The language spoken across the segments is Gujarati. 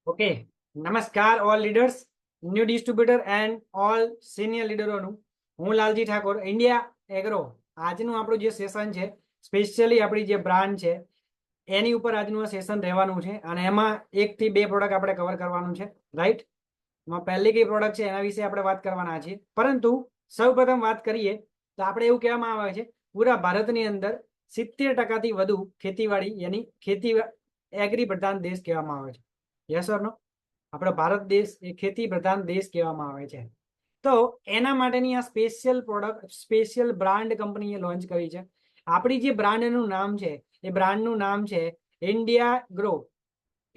ઓકે, નમસ્કાર all leaders, new distributor and all senior લીડરોનું હું લાલજી ઠાકોર. ઇન્ડિયા એગ્રો આજનું આપણું જે સેશન છે, સ્પેશિયલી આપણી જે બ્રાન્ડ છે એની ઉપર આજનું આ સેશન રહેવાનું છે અને એમાં 1 થી 2 પ્રોડક્ટ આપણે કવર કરવાનું છે. રાઈટ, એમાં પહેલી કઈ પ્રોડક્ટ છે એના વિશે આપણે વાત કરવાના છીએ. પરંતુ સૌપ્રથમ વાત કરીએ તો આપણે એવું કહેવામાં આવે છે પૂરા ભારતની અંદર 70% વધુ ખેતીવાડી યાની ખેતી એગ્રી પ્રધાન દેશ કહેવામાં આવે છે. યસ ઓર નો? આપણો ભારત દેશ એ ખેતી પ્રધાન દેશ કહેવામાં આવે છે. તો એના માટેની આ સ્પેશિયલ પ્રોડક્ટ, સ્પેશિયલ બ્રાન્ડ કંપનીએ લોન્ચ કરી છે. આપણી જે બ્રાન્ડનું નામ છે એ બ્રાન્ડનું નામ છે ઇન્ડિયા ગ્રો.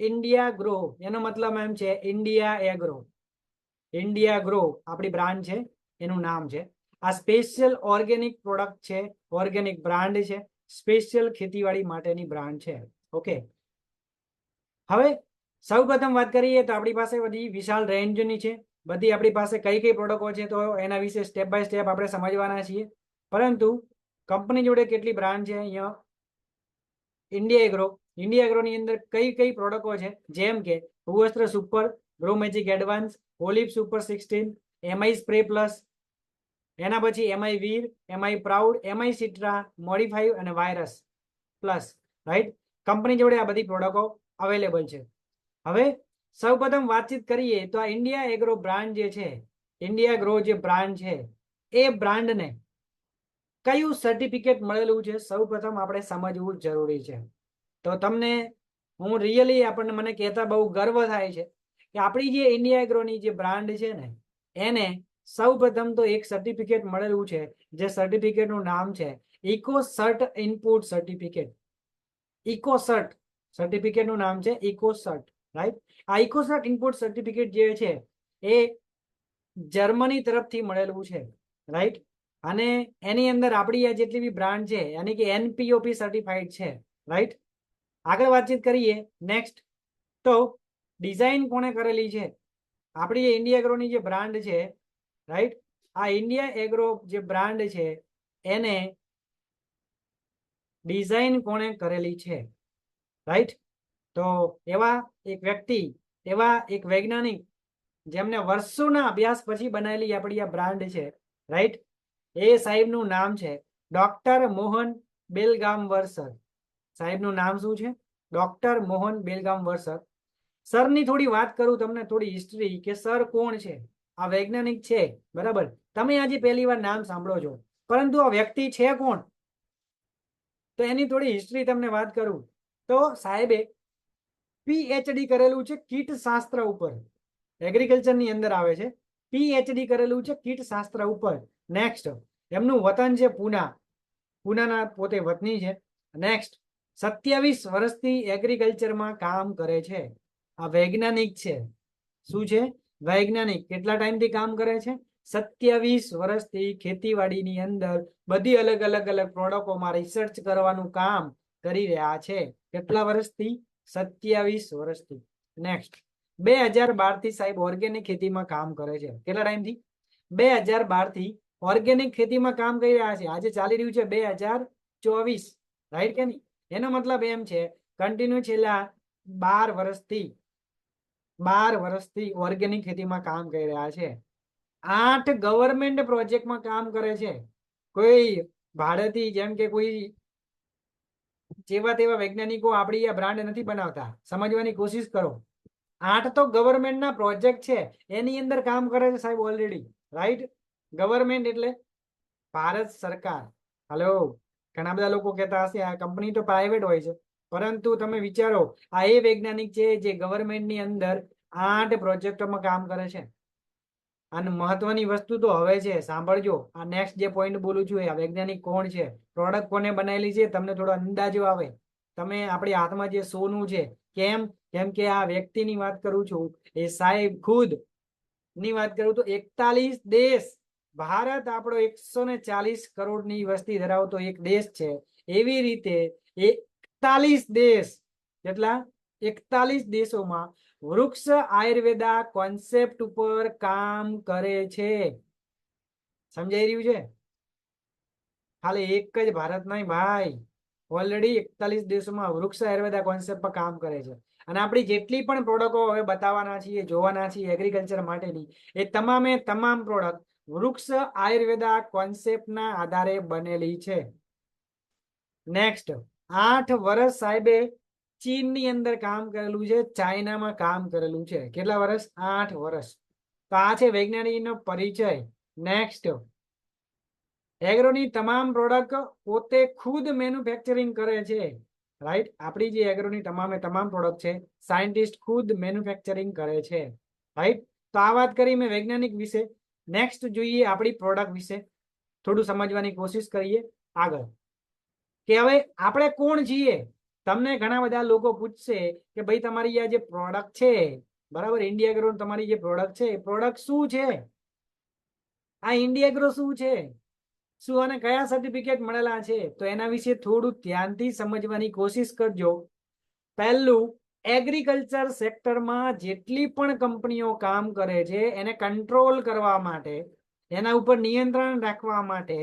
ઇન્ડિયા ગ્રો એનો મતલબ એમ છે ઇન્ડિયા એગ્રો. ઇન્ડિયા ગ્રો આપણી બ્રાન્ડ છે, એનું નામ છે. આ સ્પેશિયલ ઓર્ગેનિક પ્રોડક્ટ છે, ઓર્ગેનિક બ્રાન્ડ છે, સ્પેશિયલ ખેતીવાડી માટેની બ્રાન્ડ છે. ઓકે, હવે સૌપ્રથમ વાત કરીએ તો આપણી પાસે બધી વિશાળ રેન્જની છે. બધી આપણી પાસે કઈ કઈ પ્રોડક્ટો છે તો એના વિશે સ્ટેપ બાય સ્ટેપ આપણે સમજવાના છીએ. પરંતુ કંપની જોડે કેટલી બ્રાન્ડ છે અહીંયા ઇન્ડિયા એગ્રો. ઇન્ડિયા એગ્રોની અંદર કઈ કઈ પ્રોડક્ટો છે, જેમ કે Bhuvastra super, grow magic advance, olive super 16, MI spray plus, એના પછી MI Veer, MI proud, MI citra, modify અને વાયરસ પ્લસ. રાઈટ, કંપની જોડે આ બધી પ્રોડક્ટો અવેલેબલ છે. હવે સૌપ્રથમ વાતચીત કરીએ તો આ ઇન્ડિયા એગ્રો બ્રાન્ડ જે છે, ઇન્ડિયા એગ્રો જે બ્રાન્ડ છે એ બ્રાન્ડને કયું સર્ટિફિકેટ મળેલું છે સૌપ્રથમ આપણે સમજવું જરૂરી છે. તો તમને હું રિયલી આપણને મને કહેતા બહુ ગર્વ થાય છે કે આપણી જે ઇન્ડિયા એગ્રોની જે બ્રાન્ડ છે ને એને સૌપ્રથમ તો એક સર્ટિફિકેટ મળેલું છે, જે સર્ટિફિકેટનું નામ છે ઇકોસર્ટ ઇનપુટ સર્ટિફિકેટ. ઇકોસર્ટ સર્ટિફિકેટનું નામ છે ઇકોસર્ટ. રાઈટ, આ ઇકોસર્ટ ઇનપુટ સર્ટિફિકેટ જે છે એ જર્મની તરફથી મળેલું છે. રાઈટ, અને એની અંદર આપણી આ જેટલી બી બ્રાન્ડ છે યાની કે એનપીઓપી સર્ટિફાઈડ છે. રાઈટ, આગળ વાતચીત કરીએ નેક્સ્ટ. તો ડિઝાઇન કોણે કરેલી છે આપણી ઇન્ડિયા એગ્રોની જે બ્રાન્ડ છે. રાઈટ, આ ઇન્ડિયા એગ્રો જે બ્રાન્ડ છે એને ડિઝાઇન કોણે કરેલી છે? રાઈટ, તો એવા એક વ્યક્તિ, એવા એક વૈજ્ઞાનિક જેમને વર્ષોના અભ્યાસ પછી બનાવેલી આપણી આ બ્રાન્ડ છે. રાઈટ, એ સાહેબનું નામ છે ડોક્ટર મોહન બેલગામવર સર. સાહેબનું નામ શું છે? Doctor Mohan Belgamwar sir. સરની થોડી વાત કરું તમને, થોડી હિસ્ટ્રી કે સર કોણ છે. આ વૈજ્ઞાનિક છે, બરાબર, તમે આજે પહેલી વાર નામ સાંભળો છો, પરંતુ આ વ્યક્તિ છે કોણ? તો એની થોડી હિસ્ટ્રી તમને વાત કરું તો સાહેબે પીએચડી કરેલું છે કીટ શાસ્ત્ર ઉપર. એગ્રીકલ્ચરની અંદર આવે છે. પીએચડી કરેલું છે કીટ શાસ્ત્ર ઉપર. નેક્સ્ટ, એમનું વતન છે પૂના. પૂનાના પોતે વતની છે. નેક્સ્ટ, 27 વર્ષથી એગ્રીકલ્ચરમાં કામ કરે છે. આ વૈજ્ઞાનિક છે. શું છે? વૈજ્ઞાનિક. કેટલા ટાઈમથી કામ કરે છે? 27 વર્ષથી ખેતીવાડીની અંદર બધી અલગ અલગ પ્રોડક્ટોમાં રિસર્ચ કરવાનું કામ કરી રહ્યા છે. કેટલા વર્ષથી? 27 વર્ષથી. નેક્સ્ટ, 2012 થી સાહેબ ઓર્ગેનિક ખેતીમાં કામ કરે છે. કેટલા ટાઈમથી? 2012 થી ઓર્ગેનિક ખેતીમાં કામ કરી રહ્યા છે. આજે ચાલી રહ્યું છે 2024. રાઈટ કે નહીં? એનો મતલબ એમ છે કન્ટિન્યુ છેલ્લા 12 વર્ષથી ઓર્ગેનિક ખેતીમાં કામ કરી રહ્યા છે. 8 ગવર્મેન્ટ પ્રોજેક્ટમાં કામ કરે છે. કોઈ ભાડેથી, જેમ કે કોઈ જેવા તેવા વૈજ્ઞાનિકો આપણી આ બ્રાન્ડ નથી બનાવતા. સમજવાની કોશિશ કરો. 8 તો ગવર્મેન્ટના પ્રોજેક્ટ છે એની અંદર કામ કરે છે સાહેબ ઓલરેડી. રાઈટ, ગવર્મેન્ટ એટલે ભારત સરકાર. હલો, ઘણા બધા લોકો કહેતા હશે આ કંપની તો પ્રાઇવેટ હોય છે, પરંતુ તમે વિચારો આ એ વૈજ્ઞાનિક છે જે ગવર્મેન્ટની અંદર 8 પ્રોજેક્ટોમાં કામ કરે છે. અને મહત્વની વસ્તુ તો હવે છે, સાંભળજો. આ નેક્સ્ટ જે પોઈન્ટ બોલું છું, આ વૈજ્ઞાનિક કોણ છે, પ્રોડક્ટ કોને બનાવેલી છે, તમને થોડો અંદાજો આવે. તમે આપણી હાથમાં જે સોનું છે. કેમ કે આ વ્યક્તિની વાત કરું છું, એ સાહેબ ખુદ ની વાત કરું તો 41 દેશ, ભારત આપણો 140 કરોડની વસ્તી ધરાવતો એક દેશ છે. એવી રીતે 41 દેશ, કેટલા? 41 દેશોમાં વૃક્ષ આયુર્વેદા કોન્સેપ્ટ ઉપર કામ કરે છે. સમજાઈ રહ્યું છે? ખાલી એક જ ભારત નહીં ભાઈ, ઓલરેડી 41 દેશોમાં વૃક્ષ આયુર્વેદા કોન્સેપ્ટ પર કામ કરે છે. અને આપણી જેટલી પણ પ્રોડક્ટો હવે બતાવવાના છીએ, જોવાના છીએ એગ્રીકલ્ચર માટેની, એ તમામે તમામ પ્રોડક્ટ વૃક્ષ આયુર્વેદા કોન્સેપ્ટના આધારે બનેલી છે. નેક્સ્ટ, 8 વર્ષ સાહેબે ચીનની અંદર કામ કરેલું છે, ચાઇનામાં કામ કરેલું છે. કેટલા વર્ષ? 8 વર્ષ. તો આ છે વૈજ્ઞાનિકનો પરિચય. નેક્સ્ટ, એગ્રોની તમામ પ્રોડક્ટ પોતે ખુદ મેન્યુફેક્ચરિંગ કરે છે. રાઈટ, આપણી જે એગ્રોની તમામે તમામ પ્રોડક્ટ છે સાયન્ટિસ્ટ ખુદ મેન્યુફેક્ચરિંગ કરે છે. રાઈટ, તો આ વાત કરી મેં વૈજ્ઞાનિક વિશે. નેક્સ્ટ જોઈએ આપણી પ્રોડક્ટ વિશે, થોડું સમજવાની કોશિશ કરીએ આગળ. કે હવે આપણે કોણ છીએ? તમને ઘણા બધા લોકો પૂછશે કે ભાઈ તમારી આ જે પ્રોડક્ટ છે, બરાબર, ઇન્ડિયા એગ્રો તમારી જે પ્રોડક્ટ છે, પ્રોડક્ટ શું છે? આ ઇન્ડિયા એગ્રો શું છે? શું અને કયા સર્ટિફિકેટ મળેલા છે? તો એના વિશે થોડું ધ્યાનથી સમજવાની કોશિશ કરજો. પહેલું, એગ્રીકલ્ચર સેક્ટરમાં જેટલી પણ કંપનીઓ કામ કરે છે એને કંટ્રોલ કરવા માટે, એના ઉપર નિયંત્રણ રાખવા માટે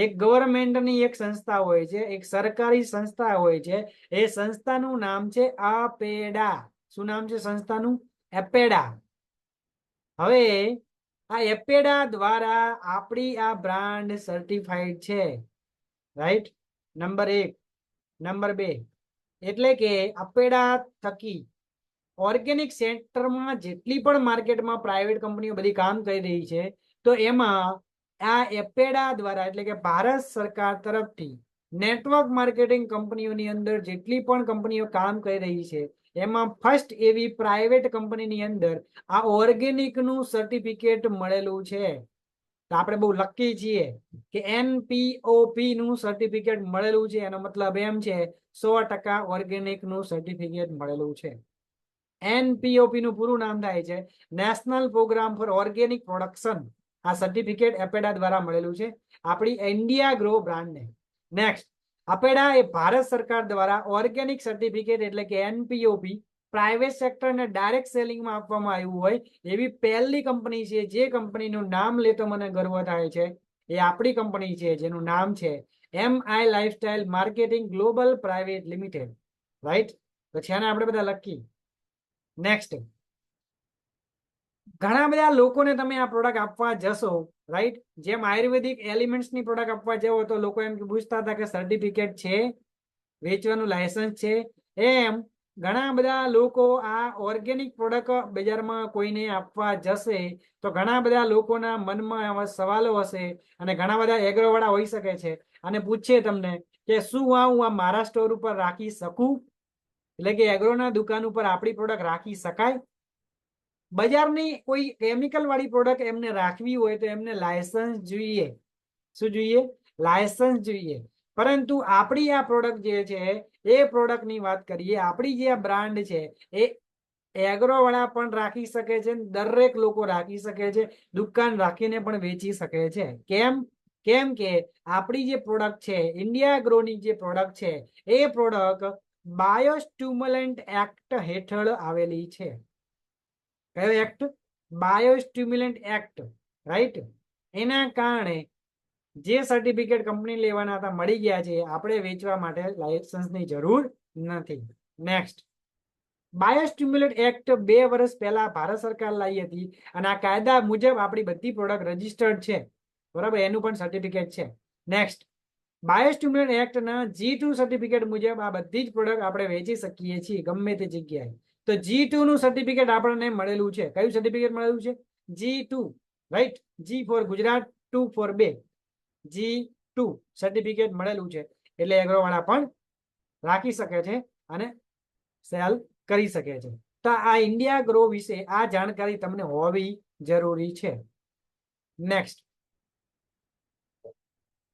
એક ગવર્મેન્ટની એક સંસ્થા હોય છે, એક સરકારી સંસ્થા હોય છે. એ સંસ્થાનું નામ છે અપેડા. શું નામ છે સંસ્થાનું? એપેડા. હવે આ એપેડા દ્વારા આપણી આ બ્રાન્ડ સર્ટિફાઈડ છે. Right, number 1. નંબર 2, એટલે કે અપેડા થકી ઓર્ગેનિક સેક્ટરમાં જેટલી પણ માર્કેટમાં પ્રાઇવેટ કંપનીઓ બધી કામ કરી રહી છે, તો એમાં આ એપેડા દ્વારા, એટલે કે ભારત સરકાર તરફથી નેટવર્ક માર્કેટિંગ કંપનીઓની અંદર જેટલી પણ કંપનીઓ કામ કરી રહી છે, એમાં ફર્સ્ટ એવી પ્રાઇવેટ કંપનીની અંદર આ ઓર્ગેનિકનું સર્ટિફિકેટ મળેલું છે. તો આપણે બહુ લકી છીએ કે NPOP નું સર્ટિફિકેટ મળેલું છે. એનો મતલબ એમ છે 100% ઓર્ગેનિક નું સર્ટિફિકેટ મળેલું છે. NPOP નું પૂરું નામ થાય છે national program for organic production. આ સર્ટિફિકેટ એપેડા દ્વારા મળેલું છે આપણી ઇન્ડિયા ગ્રો બ્રાન્ડને. નેક્સ્ટ, અપેડા એ ભારત સરકાર દ્વારા ઓર્ગેનિક સર્ટિફિકેટ એટલે કે NPOP પ્રાઇવેટ સેક્ટરને ડાયરેક્ટ સેલિંગમાં આપવામાં આવ્યું હોય એવી પહેલી કંપની છે. જે કંપનીનું નામ લેતો મને ગર્વ થાય છે, એ આપણી કંપની છે, જેનું નામ છે MI lifestyle marketing global private limited. Right, તો છે ને આપણે બધા લકી. નેક્સ્ટ, ઘણા બધા લોકોને તમે આ પ્રોડક્ટ આપવા જશો, રાઈટ, જેમ આયુર્વેદિક એલિમેન્ટ્સની પ્રોડક્ટ આપવા જાવ તો લોકો એમ પૂછતા હતા કે સર્ટિફિકેટ છે, વેચવાનું લાયસન્સ છે. એમ ઘણા બધા લોકો આ ઓર્ગેનિક પ્રોડક્ટ બજારમાં કોઈને આપવા જશે તો ઘણા બધા લોકોના મનમાં આવા સવાલો હશે, અને ઘણા બધા એગ્રો વાળા હોઈ શકે છે અને પૂછે તમને કે શું હું આ મારા સ્ટોર ઉપર રાખી શકું? એટલે કે એગ્રોના દુકાન ઉપર આપણી પ્રોડક્ટ રાખી શકાય? બજારની કોઈ કેમિકલ વાળી પ્રોડક્ટ એમને રાખવી હોય તો એમને લાયસન્સ જોઈએ. શું જોઈએ? લાયસન્સ જોઈએ. પરંતુ આપણી આ પ્રોડક્ટ જે છે એ પ્રોડક્ટની વાત કરીએ, આપણી જે આ બ્રાન્ડ છે એ એગ્રો વાળા પણ રાખી શકે છે, દરેક લોકો રાખી શકે છે, દુકાન રાખીને પણ વેચી શકે છે. કેમ? કેમ કે આપણી જે પ્રોડક્ટ છે, ઇન્ડિયા ગ્રોની જે પ્રોડક્ટ છે, એ પ્રોડક્ટ બાયોસ્ટિમ્યુલન્ટ એક્ટ હેઠળ આવેલી છે. કયો એક્ટ? બાયોસ્ટિમ્યુલન્ટ એક્ટ. રાઈટ, એના કારણે જે સર્ટિફિકેટ કંપની લેવાના હતા મળી ગયા છે. આપણે વેચવા માટે લાયસન્સની જરૂર નથી. નેક્સ્ટ, બાયોસ્ટિમ્યુલન્ટ એક્ટ 2 વર્ષ પહેલા ભારત સરકાર લાવી હતી અને આ કાયદા મુજબ આપણી બધી પ્રોડક્ટ રજીસ્ટર્ડ છે, બરાબર, એનું પણ સર્ટિફિકેટ છે. નેક્સ્ટ, બાયોસ્ટિમ્યુલન્ટ એક્ટના G2 સર્ટિફિકેટ મુજબ આ બધી જ પ્રોડક્ટ આપણે વેચી શકીએ છીએ ગમે તે જગ્યાએ. તો G2 નું સર્ટિફિકેટ આપણને મળેલું છે. કયું સર્ટિફિકેટ મળેલું છે? G2. Right, G for Gujarat, 2 for 2, G2 certificate મળેલું છે. એટલે એગ્રો વાળા પણ રાખી શકે છે અને સેલ કરી શકે છે. તો આ ઇન્ડિયા ગ્રો વિશે આ જાણકારી તમને હોવી જરૂરી છે. નેક્સ્ટ,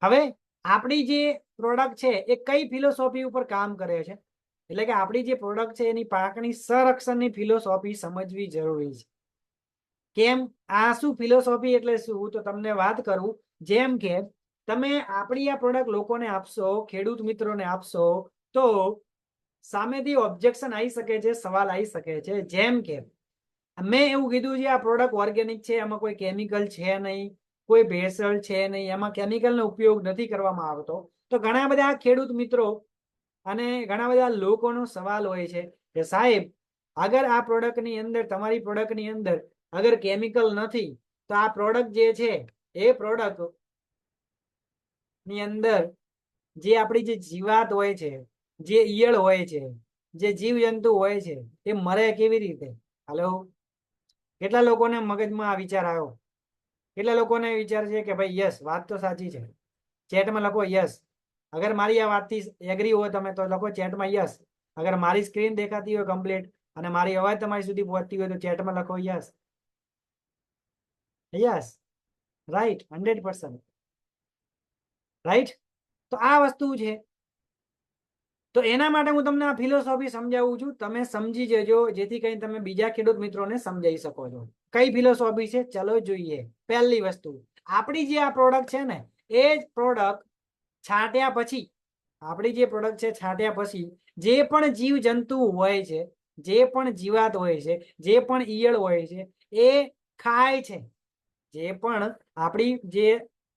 હવે આપણી જે પ્રોડક્ટ છે એ કઈ ફિલોસોફી ઉપર કામ કરે છે? એટલે કે આપણી જે પ્રોડક્ટ છે એની પાકની સંરક્ષણની ફિલોસોફી સમજવી જરૂરી છે. કેમ? આ શું ફિલોસોફી એટલે શું? તો તમને વાત કરું. જેમ કે તમે આપણી આ પ્રોડક્ટ લોકોને આપશો, ખેડૂત મિત્રોને આપશો, તો સામેથી ઓબ્જેક્શન આવી શકે છે, સવાલ આવી શકે છે. જેમ કે મેં એવું કીધું છે આ પ્રોડક્ટ ઓર્ગેનિક છે, એમાં કોઈ કેમિકલ છે નહીં, કોઈ ભેળસેળ છે નહીં, એમાં કેમિકલનો ઉપયોગ નથી કરવામાં આવતો. તો ઘણા બધા ખેડૂત મિત્રો અને ઘણા બધા લોકોનો સવાલ હોય છે કે સાહેબ અગર આ પ્રોડક્ટની અંદર તમારી પ્રોડક્ટની અંદર અગર કેમિકલ નથી તો આ પ્રોડક્ટ જે છે એ પ્રોડક્ટ ની અંદર જે આપણી જે જીવાત હોય છે, જે ઈયળ હોય છે, જે જીવજંતુ હોય છે એ મરે કેવી રીતે? હાલો, કેટલા લોકોને મગજમાં આ વિચાર આવ્યો? કેટલા લોકોને વિચાર છે કે ભાઈ યસ વાત તો સાચી છે? ચેટમાં લખો યસ. અગર મારી આ વાતથી એગ્રી હોય તમે તો લખો ચેટમાં યસ. અગર મારી સ્ક્રીન દેખાતી હોય કમ્પ્લીટ અને મારી અવાજ તમારી સુધી પહોંચતી હોય તો ચેટમાં લખો યસ. Yes, right, 100%. રાઈટ. તો આ વસ્તુ છે. તો એના માટે હું તમને આ ફિલોસોફી સમજાવું છું, તમે સમજી જજો જેથી કરીને તમે બીજા ખેડૂત મિત્રોને સમજાવી શકો છો. કઈ ફિલોસોફી છે ચલો જોઈએ. પહેલી વસ્તુ, આપણી જે આ પ્રોડક્ટ છે ને એ જ પ્રોડક્ટ છાંટ્યા પછી, આપણી જે પ્રોડક્ટ છે છાંટ્યા પછી જે પણ જીવ જંતુ હોય છે, જે પણ જીવાત હોય છે, જે પણ ઈયળ હોય છે એ ખાય છે. જે પણ આપણી જે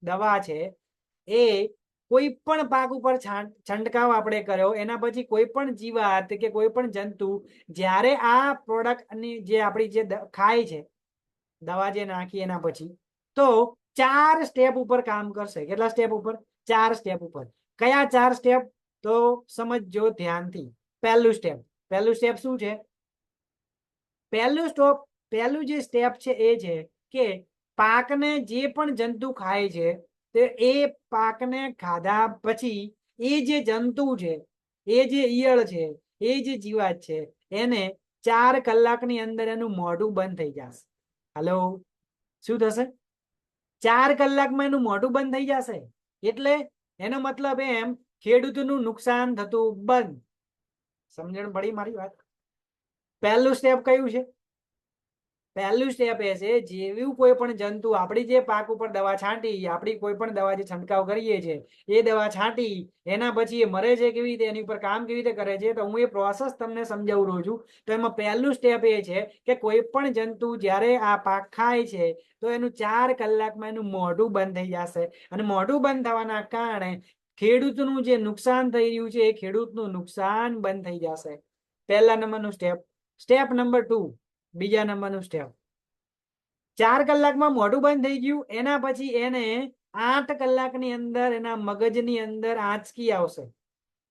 દવા છે એ કોઈ પણ પાક ઉપર છંટકાવ આપણે કર્યો એના પછી કોઈ પણ જીવાત કે કોઈ પણ જંતુ જ્યારે આ પ્રોડક્ટની જે આપણી જે ખાય છે દવા જે નાખી એના પછી તો 4 સ્ટેપ ઉપર કામ કરશે. કેટલા સ્ટેપ ઉપર? 4 સ્ટેપ ઉપર. કયા 4 સ્ટેપ? તો સમજજો ધ્યાનથી. પહેલું સ્ટેપ શું છે? પહેલું જે સ્ટેપ છે એ છે કે પાકને જે પણ જંતુ ખાય છે તે એ પાકને ખાધા પછી એ જે જંતુ છે, એ જે ઈયળ છે, એ જે જીવાત છે એને 4 કલાકની અંદર એનું મોઢું બંધ થઈ જશે. હલો, શું થશે? 4 કલાકમાં એનું મોઢું બંધ થઈ જશે. એટલે એનો મતલબ એમ ખેડૂતનું નુકસાન થતું બંધ. સમજણ પડી મારી વાત? પહેલું સ્ટેપ કયું છે? પહેલું સ્ટેપ એ છે જેવું કોઈ પણ જંતુ આપણી જે પાક ઉપર દવા છાંટી, આપણી કોઈ પણ દવા જે છંટકાવ કરીએ છીએ એ દવા છાંટી એના પછી એ મરે છે કેવી રીતે, એની ઉપર કામ કેવી રીતે કરે છે તો હું એ પ્રોસેસ તમને સમજાવું રહ્યો છું. તો એમાં પહેલું સ્ટેપ એ છે કે કોઈ પણ જંતુ જ્યારે આ પાક ખાય છે તો એનું 4 કલાકમાં એનું મોઢું બંધ થઈ જશે અને મોઢું બંધ થવાના કારણે ખેડૂતનું જે નુકસાન થઈ રહ્યું છે એ ખેડૂતનું નુકસાન બંધ થઈ જશે. પહેલા નંબરનું સ્ટેપ. સ્ટેપ નંબર 2, બીજા નંબરનું સ્ટેપ. 4 કલાકમાં મોઢું બંધ થઈ ગયું એના પછી એને 8 કલાકની અંદર એના મગજની અંદર આંચકી આવશે.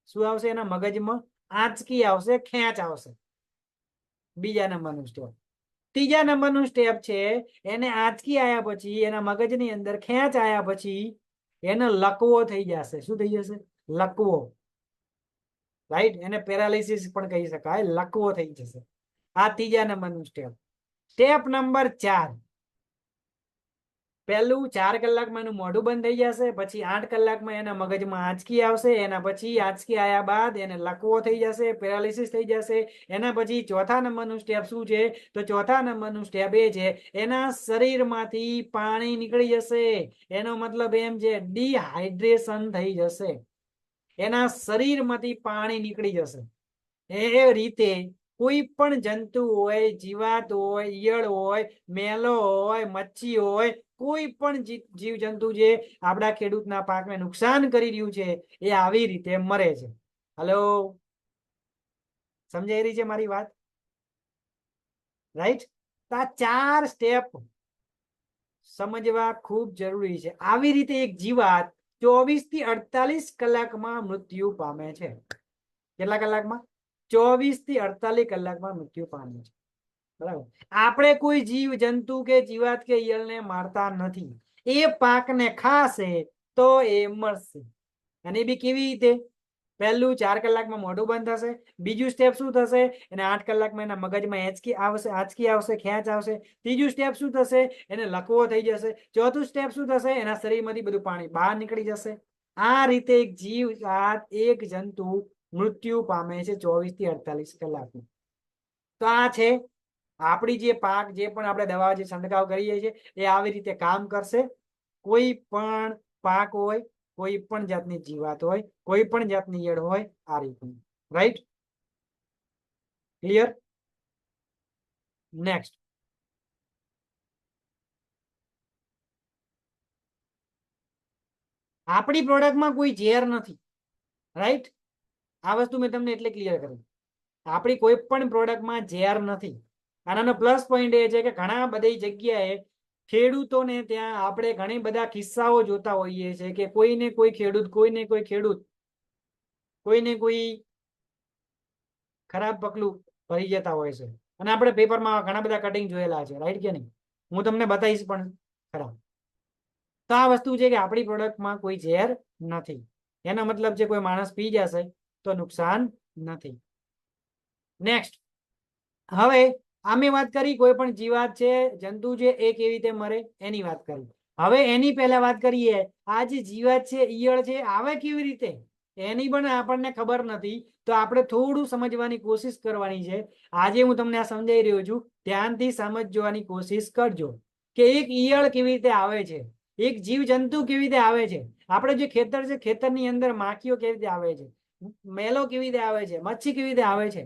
શું આવશે? એના મગજમાં આંચકી આવશે, ખેંચ આવશે. બીજા નંબરનું સ્ટેપ. ત્રીજા નંબરનું સ્ટેપ છે એને આંચકી આવ્યા પછી એના મગજની અંદર ખેંચ આવ્યા પછી એને લકવો થઈ જશે. શું થઈ જશે? લકવો. રાઈટ, એને પેરાલિસિસ પણ કહી શકાય. લકવો થઈ જશે. આ ત્રીજા નંબરનું સ્ટેપ. Step number 4. પહેલું 4 કલાકમાં એનું મોઢું બંધ થઈ જશે, પછી 8 કલાકમાં એના મગજમાં આંચકી આવશે, એના પછી આંચકી આવ્યા બાદ એને લકવો થઈ જશે, પેરાલિસિસ થઈ જશે. એના પછી ચોથા નંબરનું સ્ટેપ શું છે? તો ચોથા નંબરનું સ્ટેપ એ છે એના શરીરમાંથી પાણી નીકળી જશે. એનો મતલબ એમ છે ડિહાઇડ્રેશન થઈ જશે. એના શરીરમાંથી પાણી નીકળી જશે. એ રીતે કોઈ પણ જંતુ હોય, જીવાત હોય, ઈયળ હોય, મેલો હોય, મચ્છી હોય, કોઈ પણ જીવ જંતુ જે આપણા ખેડૂતના પાકને નુકસાન કરી રહ્યું છે એ આવી રીતે મરે છે. હલો, સમજાઈ રહી છે મારી વાત? રાઈટ. આ 4 સ્ટેપ સમજવા ખૂબ જરૂરી છે. આવી રીતે એક જીવાત 24 થી 48 કલાકમાં મૃત્યુ પામે છે. કેટલા કલાકમાં? 24 થી 48 કલાકમાં મૃત્યુ પામે છે. બરાબર. આપણે કોઈ જીવ જંતુ કે જીવાત કે ઈયળને મારતા નથી. એ પાકને ખાશે તો એ મરશે. અને બી કેવી રીતે? પહેલું 4 કલાકમાં મોઢું બંધ થશે. બીજું સ્ટેપ શું થશે? એને 8 કલાકમાં એના મગજમાં આંચકી આવશે, ખેંચ આવશે. ત્રીજું સ્ટેપ શું થશે? એને લકવો થઈ જશે. ચોથું સ્ટેપ શું થશે? એના શરીરમાંથી બધું પાણી બહાર નીકળી જશે. આ રીતે એક જીવ એક જંતુ મૃત્યુ પામે છે 24 થી 48 કલાકમાં. તો આ છે આપણી જે પાક, જે પણ આપણે દવા જે છંટકાવ કરીએ છીએ એ આવી રીતે કામ કરશે. કોઈ પણ પાક હોય, કોઈ પણ જાતની જીવાત હોય, કોઈ પણ જાતની ઈયળ હોય, આ રીતનું. Right, clear? નેક્સ્ટ. આપણી પ્રોડક્ટમાં કોઈ ઝેર નથી. રાઈટ. આ વસ્તુ મેં તમને એટલે ક્લિયર કરી. આપણી કોઈ પણ પ્રોડક્ટમાં ઝેર નથી. આનાનો પ્લસ પોઈન્ટ એ છે કે ઘણા બધી જગ્યાએ ખેડૂતોને ત્યાં આપણે ઘણી બધા કિસ્સાઓ જોતા હોઈએ છીએ કે કોઈને કોઈ ખેડૂત કોઈને કોઈ ખરાબ પગલું ભરી જતા હોય છે. અને આપણે પેપરમાં ઘણા બધા કટિંગ જોયેલા છે, રાઈટ કે નહીં? હું તમને બતાવીશ પણ ખરા. તો આ વસ્તુ છે કે આપણી પ્રોડક્ટમાં કોઈ ઝેર નથી. એનો મતલબ છે કોઈ માણસ પી જશે તો નુકસાન નથી. નેક્સ્ટ, હવે આમે વાત કરી કોઈ પણ જીવાત છે, જંતુ છે, એ કેવી રીતે મરે એની વાત કરી. હવે એની પહેલા વાત કરીએ, આ જે જીવાત છે, ઈયળ છે, આવે કેવી રીતે એની પણ આપણને ખબર નથી. તો આપણે થોડું સમજવાની કોશિશ કરવાની છે. આજે હું તમને આ સમજાઈ રહ્યો છું, ધ્યાનથી સમજવાની કોશિશ કરજો કે એક ઈયળ કેવી રીતે આવે છે, એક જીવ જંતુ કેવી રીતે આવે છે, આપણે જે ખેતર છે ખેતરની અંદર માખીઓ કેવી રીતે આવે છે, મેલો કેવી રીતે આવે છે, મચ્છી કેવી રીતે આવે છે.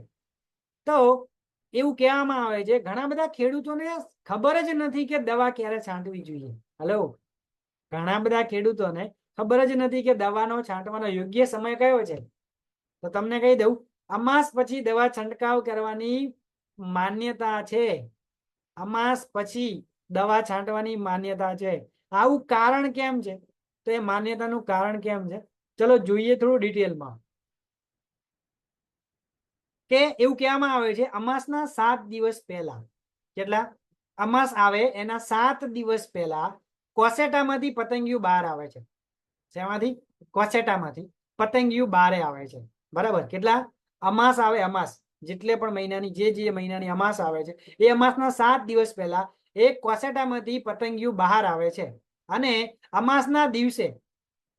તો એવું કહેવામાં આવે છે ઘણા બધા ખેડૂતોને ખબર જ નથી કે દવા ક્યારે છાંટવી જોઈએ. હલો, ઘણા બધા ખેડૂતોને ખબર જ નથી કે દવાનો છાંટવાનો યોગ્ય સમય કયો છે. તો તમને કહી દઉં, અમાસ પછી દવા છંટકાવ કરવાની માન્યતા છે. અમાસ પછી દવા છાંટવાની માન્યતા છે. આવું કારણ કેમ છે? તો એ માન્યતાનું કારણ કેમ છે, ચલો જોઈએ થોડું ડિટેલમાં. કે એવું કહેવામાં આવે છે અમાસના 7 દિવસ પહેલા, કેટલા અમાસ આવે એના 7 દિવસ પહેલા કોસેટામાંથી પતંગિયું બહાર આવે છે. શેમાંથી? કોસેટામાંથી પતંગિયું બહાર આવે છે. બરાબર? કેટલા અમાસ આવે, અમાસ જેટલે પણ મહિનાની જે મહિનાની અમાસ આવે છે એ અમાસના 7 દિવસ પહેલા એક કોસેટામાંથી પતંગિયું બહાર આવે છે. અને અમાસના દિવસે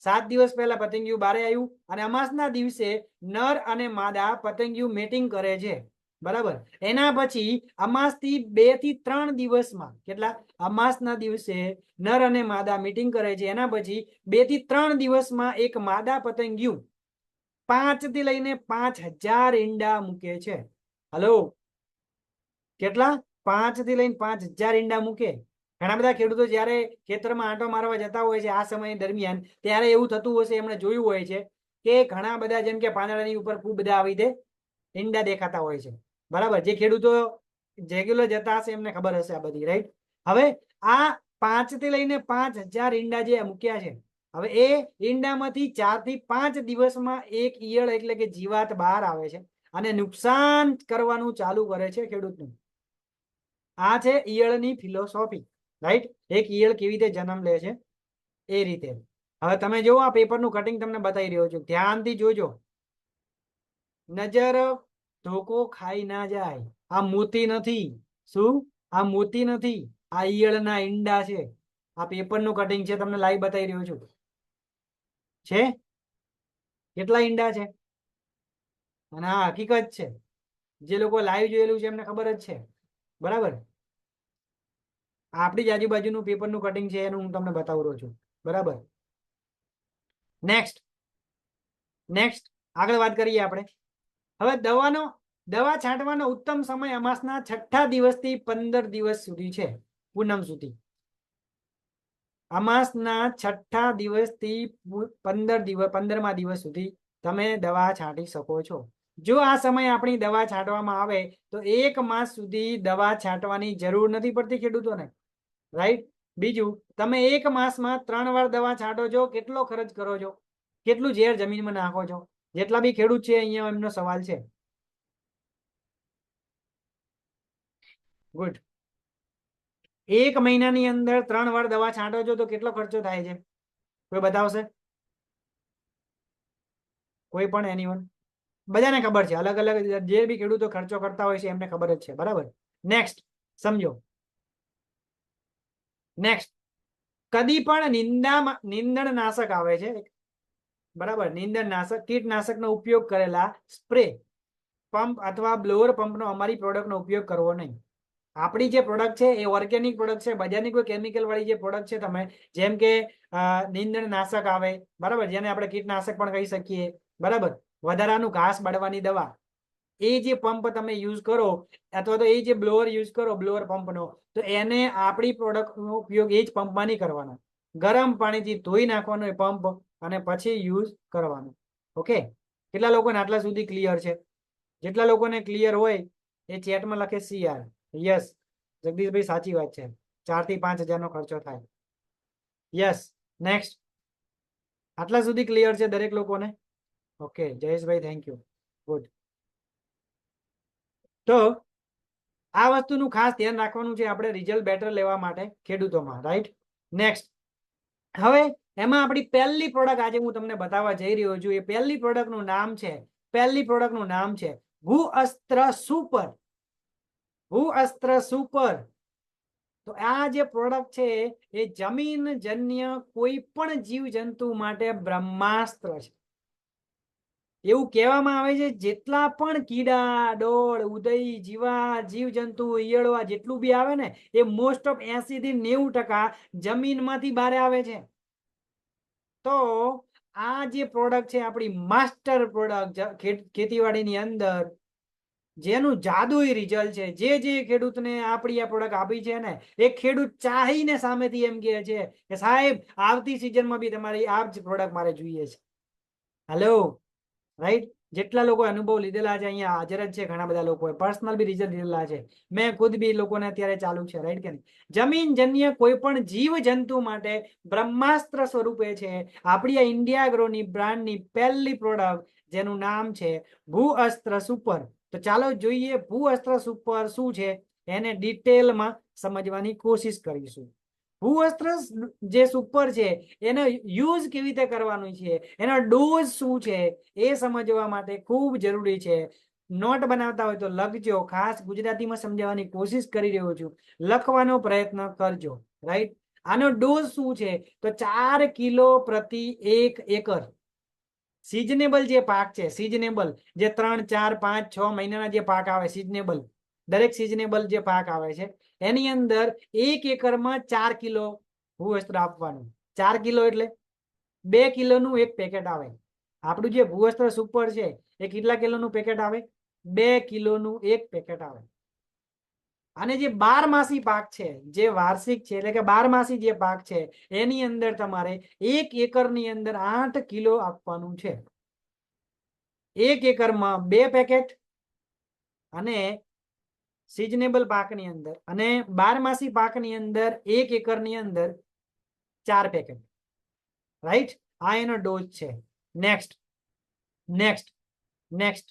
7 દિવસ પહેલા પતંગિયું બહાર આવ્યું અને અમાસના દિવસે નર અને માદા પતંગિયું મેટિંગ કરે છે. બરાબર? એના પછી અમાસથી 2 થી 3 દિવસમાં, કેટલા અમાસના દિવસે નર અને માદા મીટિંગ કરે છે. એના પછી 2 થી 3 દિવસમાં એક માદા પતંગિયું 5 થી લઈને 5000 ઈંડા મૂકે છે. હલો, કેટલા? 5 થી લઈને 5000 ઈંડા મૂકે. ઘણા બધા ખેડૂતો જ્યારે ખેતરમાં આંટો મારવા જતા હોય છે આ સમય દરમિયાન, ત્યારે એવું થતું હશે, એમણે જોયું હોય છે કે ઘણા બધા જેમ કે પાંદડાની ઉપર ખૂબ બધા આવી રીતે ઈંડા દેખાતા હોય છે. બરાબર? જે ખેડૂતો રેગ્યુલર જતા હશે એમને ખબર હશે આ બધી, રાઈટ? હવે આ 5 થી લઈને 5000 ઈંડા જે મૂક્યા છે, હવે એ ઈંડામાંથી 4 થી 5 દિવસમાં એક ઈયળ એટલે કે જીવાત બહાર આવે છે અને નુકસાન કરવાનું ચાલુ કરે છે ખેડૂતનું. આ છે ઈયળની ફિલોસોફી, રાઈટ? એક ઈયળ કેવી રીતે જન્મ લે છે એ રીતે. હવે તમે જો આ પેપરનું કટિંગ તમને બતાવી રહ્યો છું, ધ્યાનથી જોજો, નજર ધોકો ખાઈ ના જાય. આ મોતી નથી. શું? આ મોતી નથી, આ ઈયળના ઈંડા છે. આ પેપરનું કટિંગ છે, તમને લાઈવ બતાવી રહ્યો છું. છે કેટલા ઈંડા છે? અને આ હકીકત છે. જે લોકો લાઈવ જોયેલું છે એમને ખબર જ છે. બરાબર? આપણી જ આજુબાજુનું પેપરનું કટિંગ છે એનું હું તમને બતાવી રહ્યો છું. બરાબર? નેક્સ્ટ આગળ વાત કરીએ આપણે. હવે દવા છાંટવાનો ઉત્તમ સમય અમાસના 6થા દિવસથી 15 દિવસ સુધી છે, પૂનમ સુધી. અમાસના 6થા દિવસથી 15મા દિવસ સુધી તમે દવા છાંટી શકો છો. જો આ સમય આપણી દવા છાંટવામાં આવે તો 1 માસ સુધી દવા છાંટવાની જરૂર નથી પડતી ખેડૂતોને, રાઈટ? બીજું, તમે 1 માસમાં 3 વાર દવા છાંટો છો, કેટલો ખર્ચ કરો છો, કેટલું ઝેર જમીનમાં નાખો છો? જેટલા બી ખેડૂત છે અહીંયા એમનો સવાલ છે. ગુડ. 1 મહિનાની અંદર 3 વાર દવા છાંટો છો તો કેટલો ખર્ચો થાય છે? કોઈ બતાવશે? કોઈ પણ એનીવન? બધાને ખબર છે, અલગ અલગ જે બી ખેડૂતો ખર્ચો કરતા હોય છે એમને ખબર જ છે. બરાબર? નેક્સ્ટ સમજો. નેક્સ્ટ, કદી પણ નીંદણનાશક આવે છે. બરાબર? નીંદણનાશક, કીટનાશકનો ઉપયોગ કરેલા સ્પ્રે પંપ અથવા બ્લોઅર પંપનો અમારી પ્રોડક્ટનો ઉપયોગ કરવો નહીં. આપણી જે પ્રોડક્ટ છે એ ઓર્ગેનિક પ્રોડક્ટ છે. બજારની કોઈ કેમિકલ વાળી જે પ્રોડક્ટ છે, તમે જેમ કે નીંદણનાશક આવે, બરાબર, જેને આપણે કીટનાશક પણ કહી શકીએ, બરાબર, વધારાનું ઘાસ બળવાની દવા, એ જે પંપ તમે યુઝ કરો અથવા તો એ જે બ્લોઅર યુઝ કરો, બ્લોઅર પંપનો, તો એને આપણી પ્રોડક્ટનો ઉપયોગ એ જ પંપમાં નહીં કરવાનો. ગરમ પાણીથી ધોઈ નાખવાનો એ પંપ અને પછી યુઝ કરવાનો. ઓકે? કેટલા લોકોને આટલા સુધી ક્લિયર છે? જેટલા લોકોને ક્લિયર હોય એ ચેટમાં લખે CR. યસ જગદીશભાઈ સાચી વાત છે, 4 થી 5 હજારનો ખર્ચો થાય. Yes next. આટલા સુધી ક્લિયર છે દરેક લોકોને? Okay Jayeshbhai thank you, good. તો આ વસ્તુનું ખાસ ધ્યાન રાખવાનું છે આપણે રિઝલ્ટ બેટર લેવા માટે ખેડૂતોમાં, રાઈટ. નેક્સ્ટ. હવે એમાં આપણી પહેલી પ્રોડક્ટ આજે હું તમને બતાવવા જઈ રહ્યો છું. એ પહેલી પ્રોડક્ટનું નામ છે, પહેલી પ્રોડક્ટનું નામ છે ભૂઅસ્ત્ર સુપર. ભૂઅસ્ત્ર સુપર. તો આ જે પ્રોડક્ટ છે એ જમીનજન્ય કોઈ પણ જીવજંતુ માટે બ્રહ્માસ્ત્ર છે. એવું કહેવામાં આવે છે જેટલા પણ કીડા, ડોળ, ઉદય, જીવા, જીવજંતુ, ઈયળવા જેટલું બી આવે ને એ મોસ્ટ ઓફ 80 થી 90% જમીનમાંથી બહાર આવે છે. તો આ જે પ્રોડક્ટ છે આપણી માસ્ટર પ્રોડક્ટ ખેતીવાડીની અંદર, જેનું જાદુઈ રિઝલ્ટ છે. જે ખેડૂતને આપણી આ પ્રોડક્ટ આપી છે ને એ ખેડૂત ચાહીને સામેથી એમ કહે છે કે સાહેબ આવતી સિઝનમાં બી તમારી આ જ પ્રોડક્ટ મારે જોઈએ છે. Hello, right. જેટલા લોકો અનુભવ લીધેલા છે અહીંયા હાજર જ છે, ઘણા બધા લોકોએ પર્સનલ બી રિઝલ્ટ લીધેલા છે. મેં ખુદ બી લોકોને અત્યારે ચાલુ છે, રાઈટ કે નહીં? જમીનજન્ય કોઈ પણ જીવ જંતુ માટે બ્રહ્માસ્ત્ર સ્વરૂપે છે આપણી આ ઇન્ડિયા એગ્રોની બ્રાન્ડની પહેલી પ્રોડક્ટ, જેનું નામ છે ભૂઅસ્ત્ર સુપર. તો ચાલો જોઈએ ભૂઅસ્ત્ર સુપર શું છે, એને ડિટેલમાં સમજવાની કોશિશ કરીશું. ભૂઅસ્ત્ર જે સુપર છે એનો યુઝ કેવી રીતે કરવાનું છે, એનો ડોઝ શું છે એ સમજવા માટે ખૂબ જરૂરી છે. નોટ બનાવતા હોય તો લખજો, ખાસ ગુજરાતીમાં સમજાવવાની કોશિશ કરી રહ્યો છું, લખવાનો પ્રયત્ન કરજો, રાઈટ. આનો ડોઝ શું છે તો 4 કિલો પ્રતિ 1 એકર. સિઝનેબલ જે પાક છે, સિઝનેબલ જે 3, 4, 5, 6 મહિનાના જે પાક આવે, સિઝનેબલ દરેક સિઝનેબલ જે પાક આવે છે એની અંદર 1 એકરમાં 4 કિલો ભૂઅસ્ત્ર આપવાનું. 4 કિલો એટલે 2 કિલોનું એક પેકેટ આવે. આપણું જે ભૂઅસ્ત્ર સુપર છે એ કેટલા કિલોનું પેકેટ આવે? 2 કિલોનું એક પેકેટ આવે. અને જે 12માસી પાક છે, જે વાર્ષિક છે એટલે કે 12માસી જે પાક છે એની અંદર તમારે 1 એકરની અંદર 8 કિલો આપવાનું છે. 1 એકરમાં 2 પેકેટ અને સિઝનેબલ પાકની અંદર, અને 12માસી પાકની અંદર 1 એકરની અંદર 4 પેકેટ, રાઈટ. આ એનો ડોઝ છે. Next next next.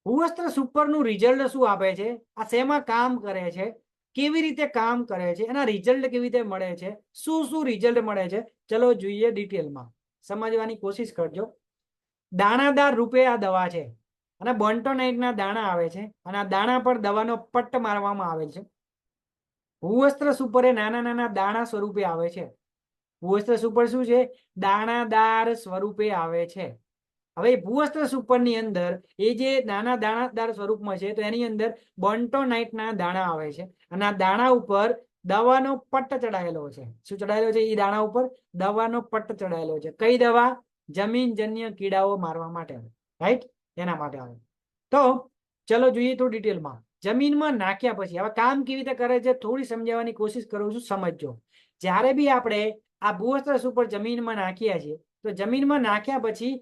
ભૂઅસ્ત્ર સુપરનું રિઝલ્ટ શું આપે છે, આ શેમાં કામ કરે છે, કેવી રીતે કામ કરે છે, એના રિઝલ્ટ કેવી રીતે મળે છે, શું શું રિઝલ્ટ મળે છે, ચલો જોઈએ ડિટેલમાં, સમજવાની કોશિશ કરજો. દાણાદાર રૂપે આ દવા છે અને બોન્ટોનાઇટના દાણા આવે છે અને આ દાણા પર દવાનો પટ્ટ મારવામાં આવે છે. ભૂઅસ્ત્ર સુપર એ નાના નાના દાણા સ્વરૂપે આવે છે. ભૂઅસ્ત્ર સુપર શું છે? દાણાદાર સ્વરૂપે આવે છે. હવે ભૂઅસ્ત્ર સુપરની અંદર એ જે નાના દાણાદાર સ્વરૂપમાં છે તો એની અંદર બોન્ટોનાઇટના દાણા આવે છે અને આ દાણા ઉપર દવાનો પટ્ટ ચડાયેલો છે. શું ચડાયેલો છે? એ દાણા ઉપર દવાનો પટ્ટ ચડાયેલો છે. કઈ દવા? જમીનજન્ય કીડાઓ મારવા માટે, રાઈટ, એના માટે આવે. તો ચલો જોઈએ તો ડિટેલમાં. જમીનમાં નાખ્યા પછી હવે કામ કેવી રીતે કરે છે થોડી સમજાવવાની કોશિશ કરું છું, સમજજો. જ્યારે બી આપણે આ ભૂઅસ્ત્ર સુપર જમીનમાં નાખીએ છીએ તો જમીનમાં નાખ્યા પછી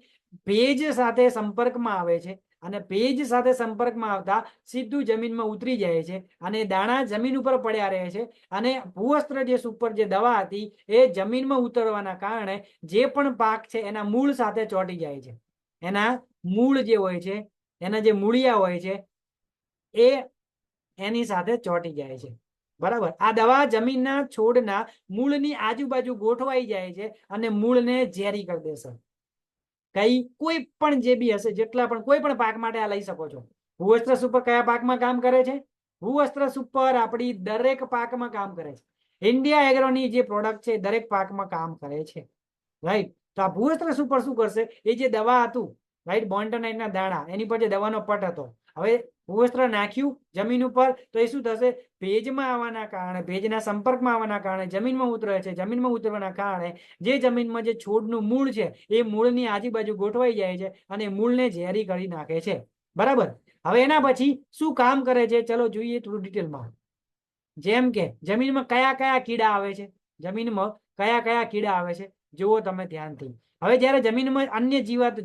ભેજ સાથે સંપર્કમાં આવે છે અને ભેજ સાથે સંપર્કમાં આવતા સીધું જમીનમાં ઉતરી જાય છે અને દાણા જમીન ઉપર પડ્યા રહે છે અને ભૂઅસ્ત્ર જે સુપર જે દવા હતી એ જમીનમાં ઉતરવાના કારણે જે પણ પાક છે એના મૂળ સાથે ચોંટી જાય છે. એના મૂળ જે હોય છે, એના જે મૂળિયા હોય છે એ એની સાથે ચોંટી જાય છે, બરાબર. આ દવા જમીનના છોડના મૂળની આજુબાજુ ગોઠવાઈ જાય છે અને મૂળને ઝેરી કરી દેશે. કઈ કોઈ પણ જે બી હશે, જેટલા પણ કોઈ પણ પાક માટે આ લઈ શકો છો. ભૂઅસ્ત્ર સુપર કયા પાકમાં કામ કરે છે? ભૂઅસ્ત્ર સુપર આપણી દરેક પાકમાં કામ કરે છે. ઇન્ડિયા એગ્રોની જે પ્રોડક્ટ છે દરેક પાકમાં કામ કરે છે, રાઈટ. તો આ ભૂઅસ્ત્ર સુપર શું કરશે? એ જે દવા હતું, રાઈટ, બોન્ટોનાઇટના દાણા, એની પર જે દવાનો પટ હતો, હવે ભૂઅસ્ત્ર નાખ્યું જમીન ઉપર તો એ શું થશે? ભેજમાં આવવાના કારણે, ભેજના સંપર્કમાં આવવાના કારણે જમીનમાં ઉતરે છે. જમીનમાં ઉતરવાના કારણે જે જમીનમાં જે છોડનું મૂળ છે એ મૂળની આજુબાજુ ગોઠવાઈ જાય છે અને મૂળને ઝેરી કરી નાખે છે, બરાબર. હવે એના પછી શું કામ કરે છે ચલો જોઈએ થોડું ડિટેલમાં. જેમ કે જમીનમાં કયા કયા કીડા આવે છે? જમીનમાં કયા કયા કીડા આવે છે જુઓ તમે ધ્યાનથી. હવે જ્યારે જમીનમાં અન્ય જીવાતો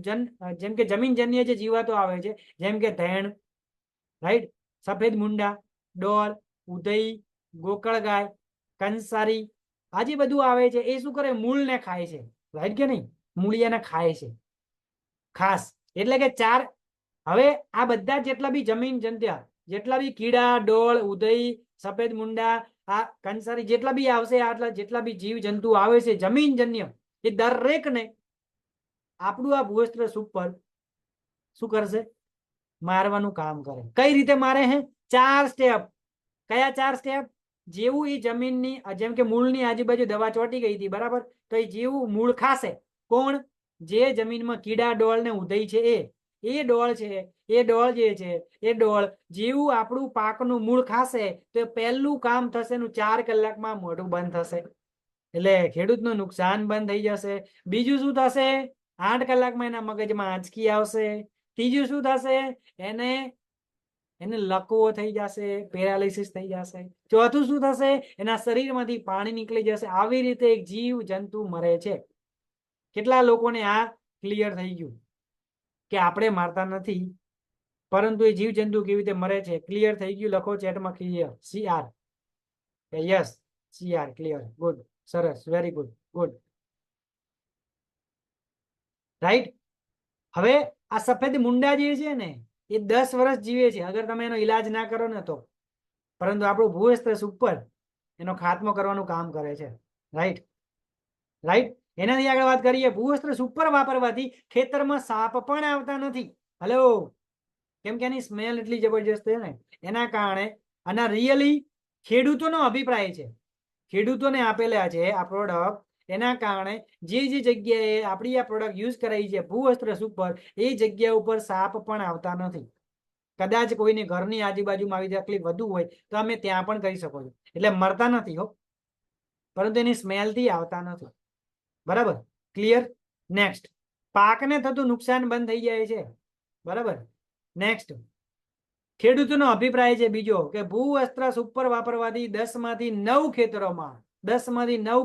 જેમ કે જમીનજન્ય જે જીવાતો આવે છે, જેમ કે ધેણ, રાઈટ, સફેદ મુંડા, ડોળ, ઉધઈ, ગોકળગાય, કંસારી, આ જે બધું આવે છે એ શું કરે? મૂળને ખાય છે, રાઈટ કે નહીં? મૂળિયાને ખાય છે ખાસ. એટલે કે ચાર. હવે આ બધા જેટલા બી જમીન જંત્ય, જેટલા બી કીડા, ડોળ, ઉધઈ, સફેદ મુંડા, આ કંસારી, જેટલા બી આવશે, આટલા જેટલા બી જીવ જંતુ આવે છે જમીનજન્ય, એ દરેકને આપણું આ ભૂવસ્ત્ર સુપર શું કરશે? મારવાનું કામ કરે. કઈ રીતે મારે? હે 4 સ્ટેપ. કયા 4 સ્ટેપ? જેવું એ જમીનની, જેમ કે મૂળની આજુબાજુ દવા ચોંટી ગઈ હતી, બરાબર, તો એ જેવું મૂળ ખાશે, કોણ? જે જમીનમાં કીડા, ડોળ ને ઉધઈ છે એ ડોળ છે, એ ડોળ જે છે એ ડોળ જેવું આપણું પાકનું મૂળ ખાશે તો પહેલું કામ થશે એનું 4 કલાકમાં મોઢું બંધ થશે, એટલે ખેડૂતનું નુકસાન બંધ થઈ જશે. બીજું શું થશે? 8 કલાકમાં એના મગજમાં આંચકી આવશે. ત્રીજું શું થશે? એને લકવો થઈ જશે, પેરાલિસિસ થઈ જશે. ચોથું શું થશે? એના શરીરમાંથી પાણી નીકળી જશે. આવી રીતે એક જીવ જંતુ મરે છે. કેટલા લોકોને આ ક્લિયર થઈ ગયું કે આપણે મારતા નથી, પરંતુ એ જીવ જંતુ કેવી રીતે મરે છે ક્લિયર થઈ ગયું? લખો ચેટમાં clear. CR. Yes, CR clear. Good, સરસ, વેરી ગુડ, ગુડ, રાઈટ. હવે આ સફેદ મુંડા જે છે ને એ 10 વર્ષ જીવે છે અગર તમે એનો ઈલાજ ના કરો ને તો, પરંતુ આપણું ભૂવસ્ત્ર સુપર એનો ખાત્મો કરવાનું કામ કરે છે, રાઈટ, રાઈટ. એનાથી આગળ વાત કરીએ. ભૂવસ્ત્ર સુપર વાપરવાથી ખેતરમાં સાપ પણ આવતા નથી. હેલો, કેમ કે એની સ્મેલ એટલી જબરજસ્ત છે ને એના કારણે. અને રિયલી ખેડૂતોનો અભિપ્રાય છે, ખેડૂતોને આપેલા છે આ પ્રોડક્ટ, એના કારણે જે જગ્યાએ આપણી આ પ્રોડક્ટ યુઝ કરાઈ છે ભૂવસ્ત્ર સુપર, એ જગ્યા ઉપર સાપ પણ આવતા નથી. કદાચ કોઈને ઘરની આજુબાજુમાં આવી તકલીફ વધુ હોય તો અમે ત્યાં પણ કરી શકો છો, એટલે મરતા નથી હો, પરંતુ એની સ્મેલથી આવતા નથી. બરાબર, ક્લિયર. નેક્સ્ટ, પાકને થતું નુકસાન બંધ થઈ જાય છે. બરાબર. નેક્સ્ટ, ખેડૂતોનો અભિપ્રાય છે બીજો કે ભૂવસ્ત્ર સુપર વાપરવાથી 10 માંથી 9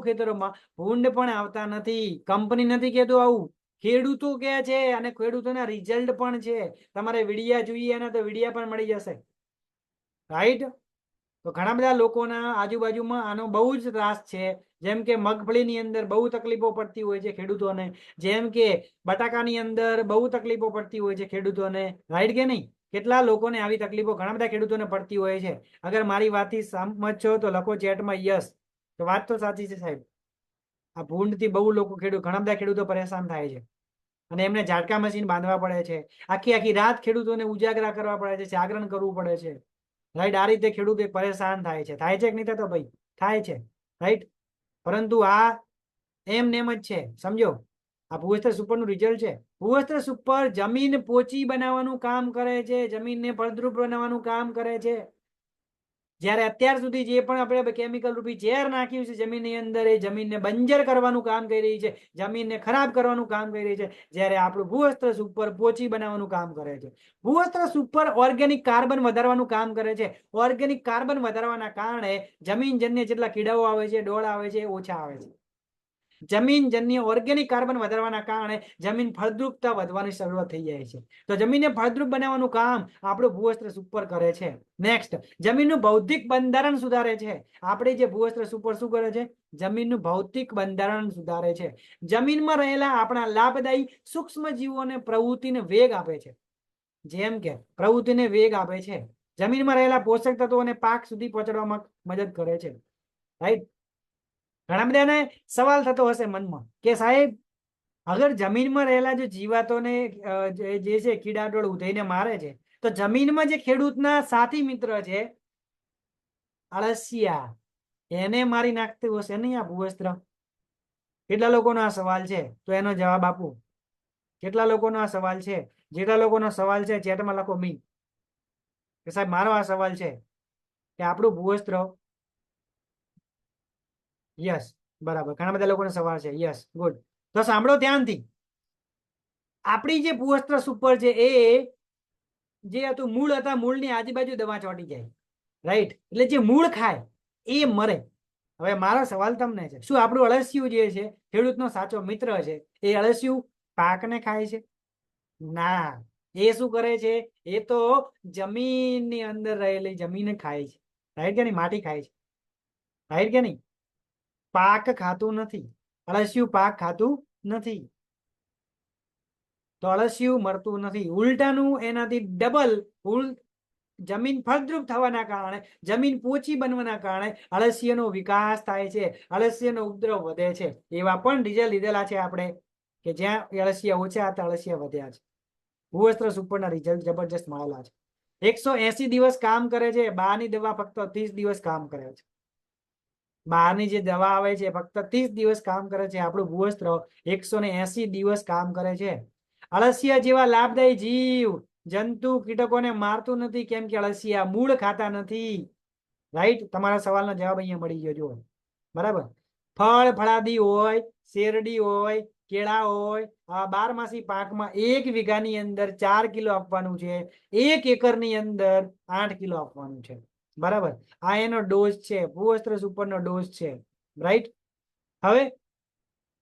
ખેતરોમાં ભૂંડ પણ આવતા નથી. કંપની નથી કહેતો આવું, ખેડૂતો કહે છે, અને ખેડૂતોના રિઝલ્ટ પણ છે. તમારે વિડિયા જોઈએ ને તો વિડિયા પણ મળી જશે, રાઈટ. તો ઘણા બધા લોકોના આજુબાજુમાં આનો બહુ જ ત્રાસ છે. જેમ કે મગફળીની અંદર બહુ તકલીફો પડતી હોય છે ખેડૂતોને, જેમ કે બટાકાની અંદર બહુ તકલીફો પડતી હોય છે ખેડૂતોને, રાઈટ કે નહીં? કેટલા લોકોને આવી તકલીફો ઘણા બધા ખેડૂતોને પડતી હોય છે. અગર મારી વાતથી સહમત છો તો લખો ચેટમાં યસ. તો વાત તો સાચી છે સાહેબ. આ ભૂંડથી બહુ લોકો ઘણા બધા ખેડૂતો પરેશાન થાય છે, અને એમને ઝાટકા મશીન બાંધવા પડે છે. આખી આખી રાત ખેડૂતોને ઉજાગરા કરવા પડે છે, જાગરણ કરવું પડે છે, રાઈટ. આ રીતે ખેડૂત પરેશાન થાય છે. થાય છે કે નહીં થતો ભાઈ? થાય છે, રાઈટ. પરંતુ આ એમ નેમ જ છે, સમજો. આ ભૂવસ્ત્ર સુપર નું રિઝલ્ટ છે. ભૂવસ્ત્ર સુપર જમીન પોચી બનાવવાનું કામ કરે છે, જમીનને ફળદ્રુપ બનાવવાનું કામ કરે છે. જ્યારે અત્યાર સુધી જે પણ આપણે કેમિકલ રૂપી ઝેર નાખ્યું છે જમીનની અંદર, એ જમીનને બંજર કરવાનું કામ કરી રહી છે, જમીનને ખરાબ કરવાનું કામ કરી રહી છે. જ્યારે આપણું ભૂવસ્ત્ર સુપર પોચી બનાવવાનું કામ કરે છે. ભૂવસ્ત્ર સુપર ઓર્ગેનિક કાર્બન વધારવાનું કામ કરે છે. ઓર્ગેનિક કાર્બન વધારવાના કારણે જમીનજન્ય જેટલા કીડાઓ આવે છે, ડોળ આવે છે, ઓછા આવે છે. જમીનજન્ય ઓર્ગેનિક કાર્બન વધારવાના કારણે જમીન ફળદ્રુપતા વધવાની શરૂઆત થઈ જાય છે. તો જમીનને ફળદ્રુપ બનાવવાનું કામ આપણું ભૂવસ્ત્ર સુપર કરે છે. નેક્સ્ટ, જમીનનું ભૌતિક બંધારણ સુધારે છે. આપણે જે ભૂવસ્ત્ર સુપર શું કરે છે? જમીનનું ભૌતિક બંધારણ સુધારે છે. જમીનમાં રહેલા આપણા લાભદાયી સૂક્ષ્મ જીવોને પ્રવૃત્તિને વેગ આપે છે. જેમ કે પ્રવૃત્તિને વેગ આપે છે. જમીનમાં રહેલા પોષક તત્વોને પાક સુધી પહોંચાડવામાં મદદ કરે છે, રાઈટ. ઘણા બધાને સવાલ થતો હશે મનમાં કે સાહેબ, અગર જમીનમાં રહેલા જો જીવાતોને જે છે કીડાડોળ ઉધઈને મારે છે, તો જમીનમાં જે ખેડૂતના સાથી મિત્ર છે અળસિયા, એને મારી નાખતું હશે નહીં આ ભૂવસ્ત્ર? કેટલા લોકોનો આ સવાલ છે? તો એનો જવાબ આપું. કેટલા લોકોનો આ સવાલ છે? જેટલા લોકોનો સવાલ છે ચેટમાં લખો મી કે સાહેબ મારો આ સવાલ છે કે આપણું ભૂવસ્ત્ર. યસ, બરાબર. ઘણા બધા લોકોનો સવાલ છે. Yes, good. તો સાંભળો ધ્યાનથી. આપણી જે ભૂવસ્ત્ર સુપર છે એ જે હતું મૂળ હતા, મૂળની આજુબાજુ દવા ચોંટી જાય, રાઈટ. એટલે જે મૂળ ખાય એ મરે. હવે મારો સવાલ તમને છે, શું આપણું અળસિયું જે છે ખેડૂતનો સાચો મિત્ર છે? એ અળસિયું પાકને ખાય છે? ના, એ શું કરે છે? એ તો જમીનની અંદર રહેલી જમીન ખાય છે, રાઈટ કે નહીં? માટી ખાય છે, રાઈટ કે નહીં? પાક ખાતું નથી. અળસિયું પાક ખાતું નથી, તો અળસિયું મળતું નથી. ઉલટાનું એનાથી ડબલ જમીન ફળદ્રુપ થવાના કારણે, જમીન પોચી બનવાના કારણે અળસિયાનો વિકાસ થાય છે, અળસિયાનો ઉપદ્રવ વધે છે. એવા પણ રિઝલ્ટ લીધેલા છે આપણે કે જ્યાં અળસિયા ઓછા હતા, અળસિયા વધ્યા છે. ભૂવસ્ત્ર સુપરના રિઝલ્ટ જબરજસ્ત મળેલા છે. 180 દિવસ કામ કરે છે. બહારની દવા ફક્ત 30 દિવસ કામ કરે છે. બહારની જે દવા આવે છે ફક્ત 30 દિવસ કામ કરે છે. આપણું ભૂવસ્ત્ર 180 દિવસ કામ કરે છે. અળસિયા જેવા લાભદાયી જીવ જંતુ કીટકોને મારતું નથી, કેમ કે અળસિયા મૂળ ખાતા નથી. રાઈટ? તમારા સવાલનો જવાબ અહીંયા મળી ગયો. જો બરાબર, ફળ ફળાદી હોય, શેરડી હોય, કેળા હોય, આ 12 પાકમાં 1 વીઘાની અંદર 4 કિલો આપવાનું છે, 1 એકરની અંદર 8 કિલો આપવાનું છે. બરાબર, આ એનો ડોઝ છે, ભૂવસ્ત્ર સુપરનો ડોઝ છે. રાઈટ? હવે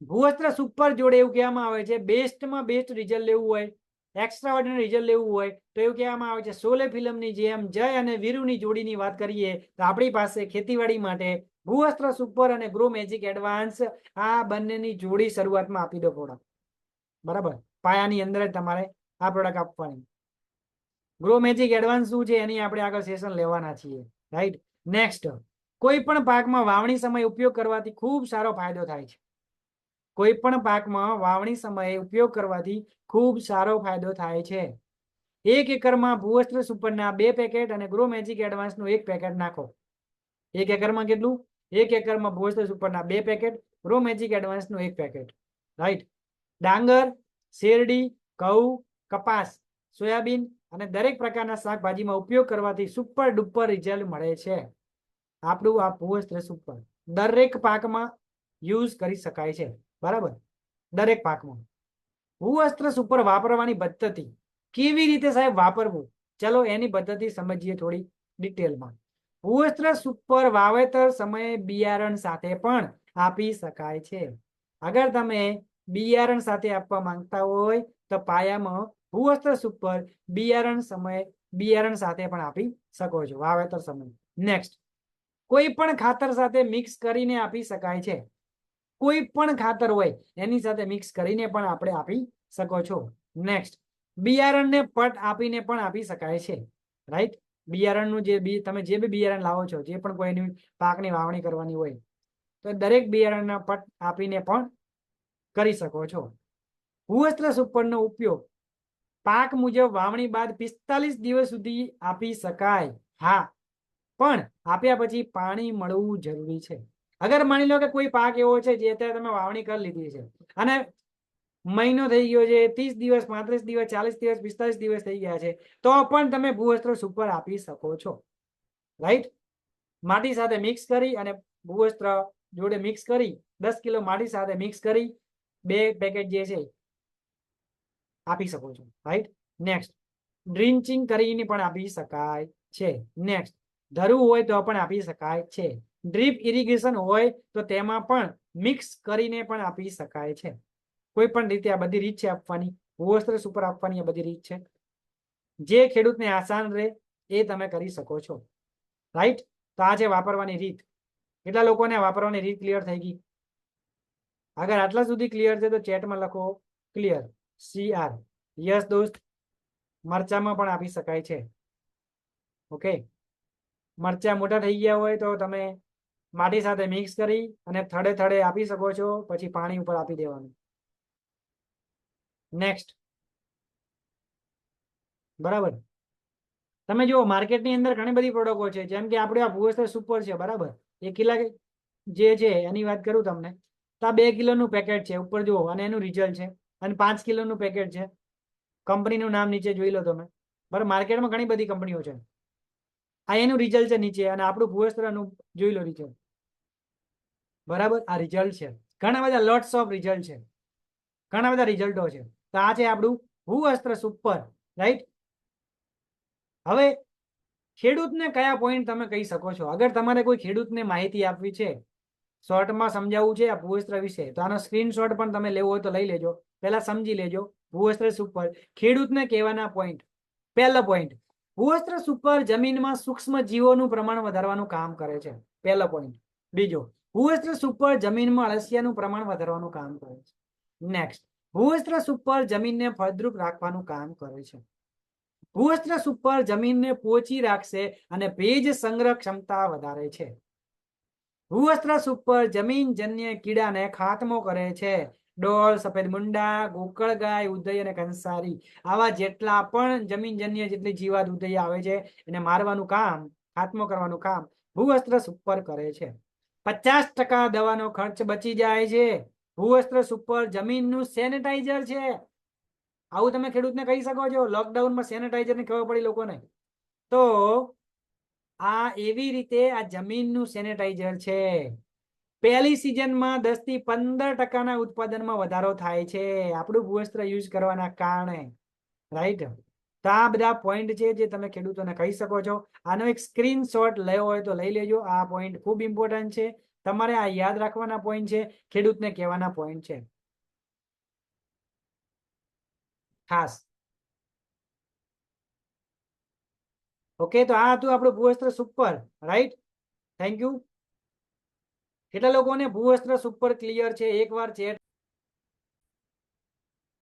ભૂવસ્ત્ર સુપર જોડે એવું કહેવામાં આવે છે, બેસ્ટમાં બેસ્ટ રિઝલ્ટ લેવું હોય, એક્સ્ટ્રા ઓર્ડિનરી રિઝલ્ટ લેવું હોય તો એવું કહેવામાં આવે છે, શોલે ફિલ્મની જેમ જય અને વીરુની જોડીની વાત કરીએ તો આપણી પાસે ખેતીવાડી માટે ભૂવસ્ત્ર સુપર અને ગ્રો મેજિક એડવાન્સ, આ બંનેની જોડી શરૂઆતમાં આપી દો પ્રોડક્ટ. બરાબર, પાયાની અંદર જ તમારે આ પ્રોડક્ટ આપવાની. ગ્રો મેજિક એડવાન્સ શું છે એની આપણે આગળ સેશન લેવાના છીએ. રાઈટ? નેક્સ્ટ, કોઈ પણ પાકમાં વાવણી સમયે ઉપયોગ કરવાથી ખૂબ સારો ફાયદો થાય છે. કોઈ પણ પાકમાં વાવણી સમયે ઉપયોગ કરવાથી ખૂબ સારો ફાયદો થાય છે. 1 એકરમાં ભૂવસ્ત્ર સુપરના 2 પેકેટ અને ગ્રો મેજિક એડવાન્સનું 1 પેકેટ નાખો. 1 એકરમાં કેટલું? 1 એકરમાં ભૂવસ્ત્ર સુપરના 2 પેકેટ, ગ્રો મેજિક એડવાન્સનું 1 પેકેટ. રાઈટ? ડાંગર, શેરડી, ઘઉં, કપાસ, સોયાબીન અને દરેક પ્રકારના શાકભાજીમાં ઉપયોગ કરવાથી સુપર ડુપર રિઝલ્ટ મળે છે. આપણું આ ભૂવસ્ત્ર સુપર દરેક પાકમાં યુઝ કરી શકાય છે. બરાબર, દરેક પાકમાં. ભૂવસ્ત્ર સુપર વાપરવાની પદ્ધતિ કેવી રીતે સાહેબ વાપરવું, ચલો એની પદ્ધતિ સમજીએ થોડી ડિટેલમાં. ભૂવસ્ત્ર સુપર વાવેતર સમયે બિયારણ સાથે પણ આપી શકાય છે. અગર તમે બિયારણ સાથે આપવા માંગતા હોય તો પાયામાં ભૂવસ્ત્ર સુપર બિયારણ સાથે પણ આપી શકો છો વાવેતર સમયે. નેક્સ્ટ, કોઈ પણ ખાતર સાથે મિક્સ કરીને આપી શકાય છે. કોઈ પણ ખાતર હોય એની સાથે મિક્સ કરીને પણ આપણે આપી શકો છો. નેક્સ્ટ, બિયારણને પટ આપીને પણ આપી શકાય છે. રાઈટ? બિયારણનું જે તમે જે બી બિયારણ લાવો છો, જે પણ કોઈની પાકની વાવણી કરવાની હોય તો દરેક બિયારણના પટ આપીને પણ કરી શકો છો. ભૂવસ્ત્ર સુપરનો ઉપયોગ પાક મુજબ વાવણી બાદ 45 દિવસ સુધી આપી શકાય. હા, પણ આપ્યા પછી પાણી મળવું જરૂરી છે. અગર માની લો કે કોઈ પાક એવો છે જે અત્યારે તમે વાવણી કરી લીધી છે અને મહિનો થઈ ગયો છે, 30 દિવસ, 35 દિવસ, 40 દિવસ, 45 દિવસ થઈ ગયા છે, તો પણ તમે ભૂવસ્ત્ર સુપર આપી શકો છો. રાઈટ? માટી સાથે મિક્સ કરી અને ભૂવસ્ત્ર જોડે મિક્સ કરી 10 કિલો માટી સાથે મિક્સ કરી 2 પેકેટ જે છે આપી શકો છો. રાઈટ? નેક્સ્ટ, ડ્રિંચિંગ કરીને પણ આપી શકાય છે. નેક્સ્ટ, ધરવું હોય તો પણ આપી શકાય છે. ડ્રીપ ઇરિગેશન હોય તો તેમાં પણ મિક્સ કરીને પણ આપી શકાય છે. કોઈ પણ રીતે આ બધી રીત છે આપવાની, ભૂવસ્ત્ર સુપર આપવાની આ બધી રીત છે. જે ખેડૂતને આસાન રહે એ તમે કરી શકો છો. રાઈટ? તો આ છે વાપરવાની રીત. કેટલા લોકોને વાપરવાની રીત ક્લિયર થઈ ગઈ? અગર આટલા સુધી ક્લિયર છે તો ચેટમાં લખો ક્લિયર, CR. યસ દોસ્ત, મરચામાં પણ આપી શકાય છે. ઓકે, મરચા મોટા થઈ ગયા હોય તો તમે માટી સાથે મિક્સ કરી અને થડે થડે આપી શકો છો, પછી પાણી ઉપર આપી દેવાનું. નેક્સ્ટ, બરાબર, તમે જુઓ માર્કેટની અંદર ઘણી બધી પ્રોડક્ટો છે, જેમ કે આપણે આ ભૂવસ્ત્ર સુપર છે. બરાબર, 1 કિલો જે છે એની વાત કરું તમને તો આ 2 કિલોનું પેકેટ છે, ઉપર જુઓ, અને એનું રિઝલ્ટ છે. અને 5 કિલોનું પેકેટ છે. કંપનીનું નામ નીચે જોઈ લો તમે. બરાબર, માર્કેટમાં ઘણી બધી કંપનીઓ છે. આ એનું રિઝલ્ટ છે નીચે, અને આપણું ભૂવસ્ત્રનું જોઈ લો રિઝલ્ટ. બરાબર, આ રિઝલ્ટ છે. ઘણા બધા લોટ્સ ઓફ રિઝલ્ટ છે, ઘણા બધા રિઝલ્ટો છે. તો આ છે આપણું ભૂવસ્ત્ર સુપર. રાઈટ? હવે ખેડૂતને કયા પોઈન્ટ તમે કહી શકો છો? અગર તમારે કોઈ ખેડૂતને માહિતી આપવી છે શોર્ટમાં સમજાવવું છે આ ભૂવસ્ત્ર વિશે, તો આનો સ્ક્રીનશોટ પણ તમે લેવો હોય તો લઈ લેજો. પહેલા સમજી લેજો ભૂવસ્ત્ર સુપર ખેડૂતને કહેવાના પોઈન્ટ. પહેલો પોઈન્ટ, ભૂવસ્ત્ર સુપર જમીનમાં સૂક્ષ્મ જીવોનું પ્રમાણ વધારવાનું કામ કરે છે. પહેલો પોઈન્ટ. બીજો, ભૂવસ્ત્ર સુપર જમીનમાં અળસિયાનું પ્રમાણ વધારવાનું કામ કરે છે. નેક્સ્ટ, ભૂવસ્ત્ર સુપર જમીનને ફળદ્રુપ રાખવાનું કામ કરે છે. ભૂવસ્ત્ર સુપર જમીનને પોચી રાખશે અને ભેજ સંગ્રહ ક્ષમતા વધારે છે. ભૂવસ્ત્ર સુપર જમીનજન્ય કીડાને ખાતમો કરે છે. ડોળ, સફેદ મુંડા, ગોકળગાય, ઉદય અને કંસારી, આવા જેટલા પણ જમીનજન્ય જેટલી જીવાત ઉદય આવે છે એને મારવાનું કામ, ખાતમો કરવાનું કામ ભૂવસ્ત્ર સુપર કરે છે. 50% દવાનો ખર્ચ બચી જાય છે. ભૂવસ્ત્ર સુપર જમીનનું સેનેટાઈઝર છે. આવું તમે ખેડૂતને કહી શકો છો. લોકડાઉનમાં સેનેટાઈઝર ની ખબર પડી લોકોને. તો આ એવી રીતે આ જમીનનું સેનેટાઈઝર છે. પહેલી સિઝનમાં 10 થી 15% ઉત્પાદનમાં વધારો થાય છે આપણું ભૂવસ્ત્ર યુઝ કરવાના કારણે. રાઈટ. તો આ બધા પોઈન્ટ છે જે તમે ખેડૂતોને કહી શકો છો. આનો એક સ્ક્રીનશોટ લેવો હોય તો લઈ લેજો. આ પોઈન્ટ ખૂબ ઇમ્પોર્ટન્ટ છે. તમારે આ યાદ રાખવાના પોઈન્ટ છે, ખેડૂતને કહેવાના પોઈન્ટ છે ખાસ. ઓકે, તો આ હતું આપણું ભૂવસ્ત્ર સુપર. Right, thank you. કેટલા લોકોને ભૂવસ્ત્ર સુપર ક્લિયર છે? એકવાર ચેટ